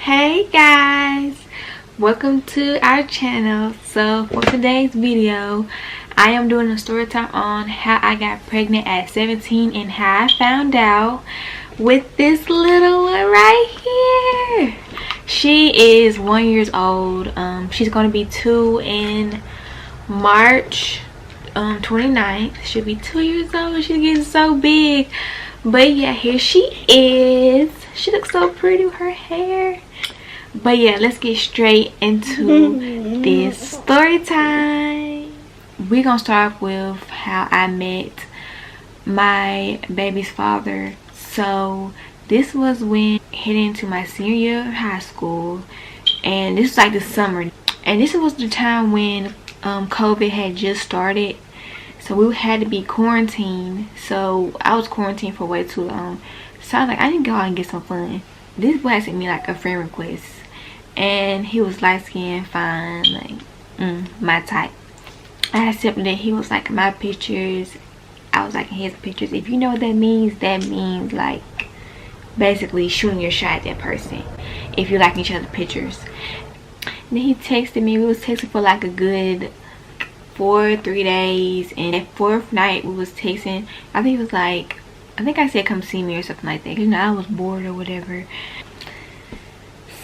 Hey guys, welcome to our channel. So for today's video, I am doing a story time on how I got pregnant at 17 and how I found out with this little one right here. She is 1 year old. She's going to be 2 in March 29th. She'll be 2 years old. She's getting so big. But yeah, here she is. She looks so pretty with her hair. But yeah, let's get straight into this story time. We're gonna start with how I met my baby's father. So this was when heading into my senior year of high school, and this was like the summer, and this was the time when COVID had just started, so we had to be quarantined. So I was quarantined for way too long, so I was like, I need to go out and get some fun. This boy sent me like a friend request, and he was light skinned, fine, like my type. I accepted it. He was like my pictures, I was like his pictures. If you know what that means like basically shooting your shot at that person if you like each other's pictures. And then he texted me. We was texting for like a good 3 days, and that 4th night we was texting. I think it was like, I think I said come see me or something like that, you know, I was bored or whatever.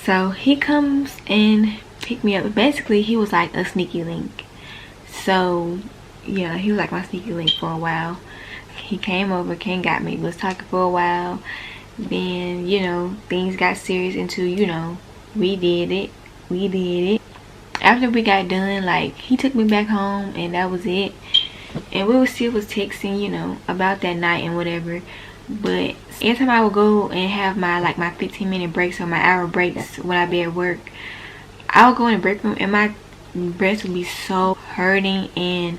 So he comes and picked me up. Basically he was like a sneaky link. So yeah, he was like my sneaky link for a while. He came over, got me, was talking for a while. Then, you know, things got serious into, you know, we did it. After we got done, like, he took me back home and that was it. And we was texting, you know, about that night and whatever. But every time I would go and have my 15-minute breaks or my hour breaks when I be at work, I would go in the break room and my breast would be so hurting. And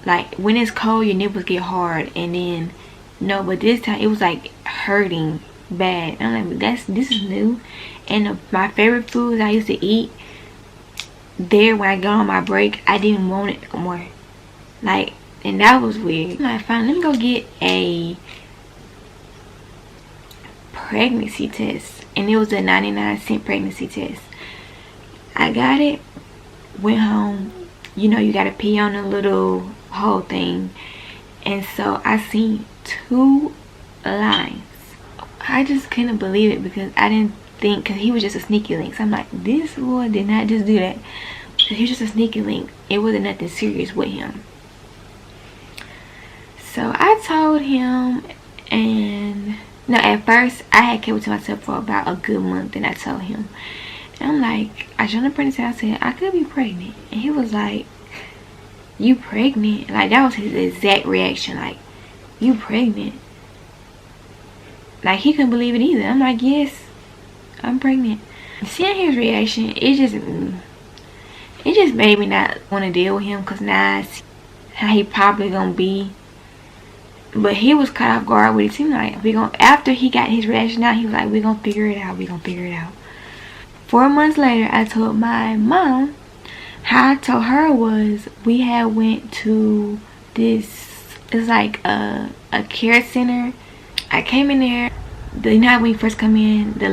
like when it's cold, your nipples get hard. And then no, but this time it was like hurting bad. And I'm like, this is new. And my favorite foods I used to eat there when I got on my break, I didn't want it no more. Like, and that was weird. I'm like, fine, let me go get a pregnancy test. And it was a 99-cent pregnancy test. I got it, went home. You know, you gotta pee on the little whole thing. And so I seen 2 lines. I just couldn't believe it because I didn't think, because he was just a sneaky link. So I'm like, this boy did not just do that. He was just a sneaky link. It wasn't nothing serious with him. So I told him, and no, at first I had kept it to myself for about a good month, and I told him. And I'm like, I showed him the pregnancy. I said, I could be pregnant. And he was like, you pregnant? Like, that was his exact reaction. Like, you pregnant? Like, he couldn't believe it either. I'm like, yes, I'm pregnant. Seeing his reaction, it just made me not want to deal with him, because now I see how he probably gonna be. But he was caught off guard with it. Seemed like after he got his reaction out, he was like, we're gonna figure it out. 4 months later, I told my mom. How I told her was, we had went to this, it's like a care center. I came in there. You know how when you first come in, the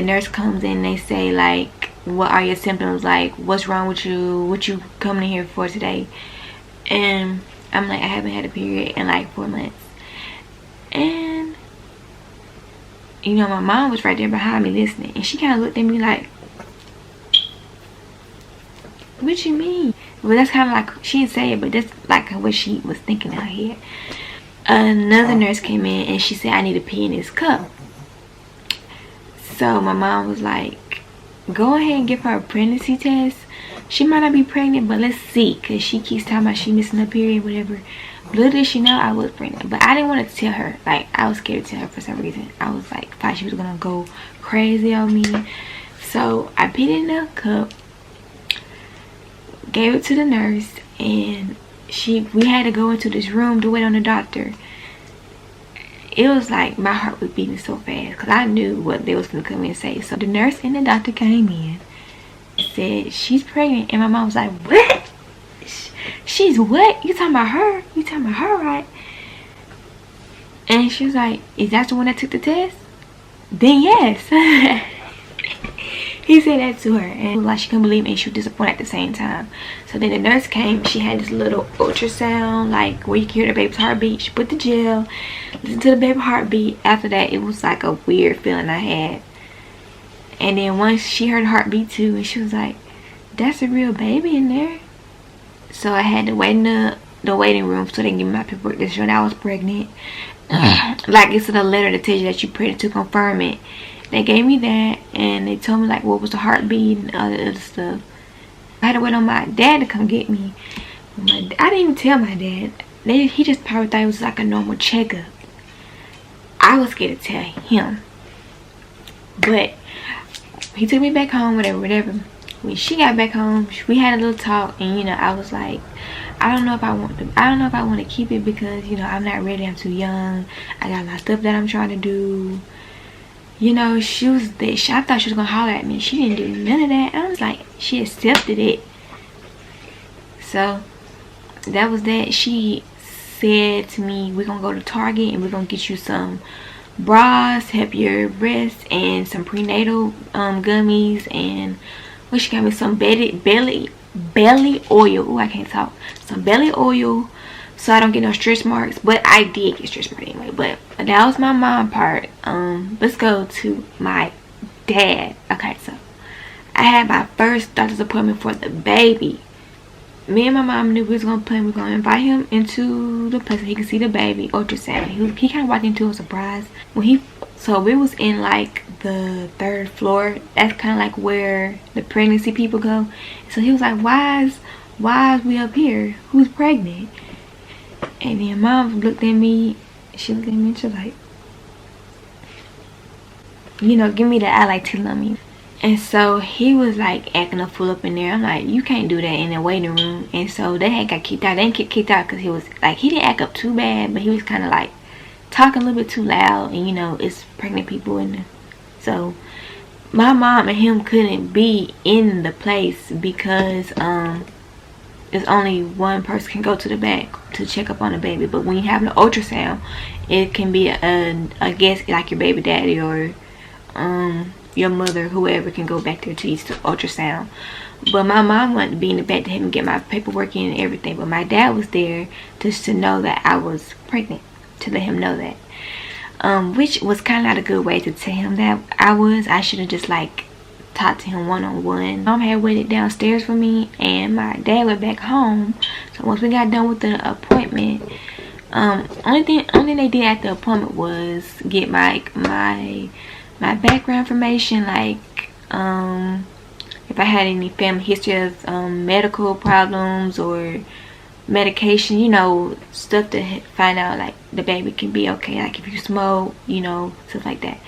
nurse comes in, they say like, what are your symptoms, like what's wrong with you, what you coming in here for today? And I'm like, I haven't had a period in like 4 months. And you know, my mom was right there behind me listening, and she kind of looked at me like, what you mean? Well, that's kind of like, she didn't say it, but that's like what she was thinking in her head. Another nurse came in and she said, I need to pee in this cup. So my mom was like, go ahead and give her a pregnancy test. She might not be pregnant, but let's see, because she keeps talking about she missing her period, whatever. Little did she know I was pregnant, but I didn't want to tell her. Like, I was scared to tell her for some reason. I was like, thought she was gonna go crazy on me. So I peed in the cup, gave it to the nurse, and we had to go into this room to wait on the doctor. It was like my heart was beating so fast because I knew what they was gonna come in and say. So the nurse and the doctor came in and said, she's pregnant. And my mom was like, what? She's what? You talking about her? You talking about her, right? And she was like, is that the one that took the test? Then yes. He said that to her, and like she couldn't believe it, and she was disappointed at the same time. So then the nurse came. She had this little ultrasound, like where you can hear the baby's heartbeat. She put the gel, listened to the baby heartbeat. After that, it was like a weird feeling I had. And then once she heard the heartbeat too, and she was like, "That's a real baby in there." So I had to wait in the waiting room so they can give me my paperwork to show that I was pregnant. Like it's a letter that tells you that you're pregnant to confirm it. They gave me that, and they told me like what was the heartbeat and all the other stuff. I had to wait on my dad to come get me. I didn't even tell my dad. He just probably thought it was like a normal checkup. I was scared to tell him, but he took me back home, whatever. When she got back home, we had a little talk, and you know, I was like, I don't know if I want to keep it, because you know, I'm not ready, I'm too young, I got a lot of stuff that I'm trying to do. You know, she was there. I thought she was gonna holler at me. She didn't do none of that. I was like, she accepted it. So that was that. She said to me, we're gonna go to Target and we're gonna get you some bras, help your breasts, and some prenatal gummies, and well, she got me some belly oil. Oh, I can't talk. Some belly oil, so I don't get no stretch marks. But I did get stretch marks anyway. But that was my mom part. Let's go to my dad. Okay, so I had my first doctor's appointment for the baby. Me and my mom knew we was gonna plan. We're gonna invite him into the place so he could see the baby ultrasound. He kind of walked into a surprise so we was in like the 3rd floor. That's kind of like where the pregnancy people go. So he was like, why is we up here? Who's pregnant? And then mom looked at me. She looked at me and she was like, you know, give me the eye like telling me. And so he was like acting a fool up in there. I'm like, you can't do that in the waiting room. And so they had got kicked out. They didn't get kicked out because he was like, he didn't act up too bad, but he was kind of like talking a little bit too loud. And you know, it's pregnant people in there. So my mom and him couldn't be in the place because there's only one person can go to the back to check up on the baby. But when you have an ultrasound, it can be a guest like your baby daddy or your mother, whoever can go back there to use the ultrasound. But my mom wanted to be in the back to help me get my paperwork in and everything. But my dad was there just to know that I was pregnant, to let him know that. Which was kind of not a good way to tell him that I should have just like talked to him one-on-one. Mom had waited downstairs for me, and my dad went back home. So once we got done with the appointment, only thing they did at the appointment was get my background information, like if I had any family history of medical problems or medication, you know, stuff to find out like the baby can be okay, like if you smoke, you know, stuff like that.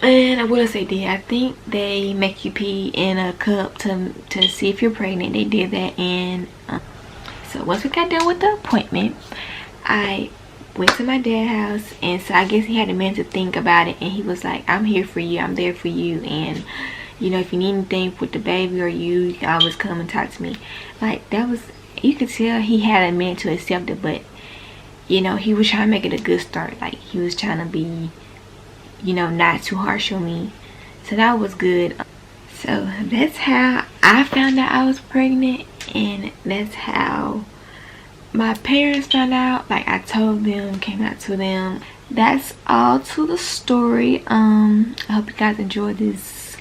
And what else they did, I think they make you pee in a cup to see if you're pregnant. They did that. And so once we got done with the appointment, I went to my dad's house, and so I guess he had a minute to think about it, and he was like, I'm here for you, I'm there for you, and you know, if you need anything with the baby or you can always come and talk to me. Like, that was, you could tell he had a minute to accept it, but you know, he was trying to make it a good start. Like, he was trying to be, you know, not too harsh on me. So that was good. So that's how I found out I was pregnant, and that's how my parents found out. Like, I told them, came out to them. That's all to the story. I hope you guys enjoyed this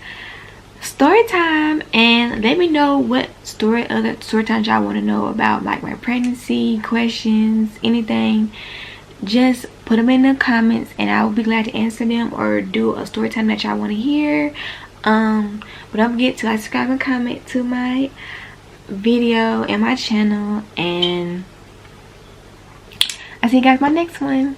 story time, and let me know what other story times y'all want to know about, like my pregnancy, questions, anything. Just put them in the comments and I will be glad to answer them or do a story time that y'all want to hear. But don't forget to like, subscribe, and comment to my video and my channel, and I'll see you guys in my next one.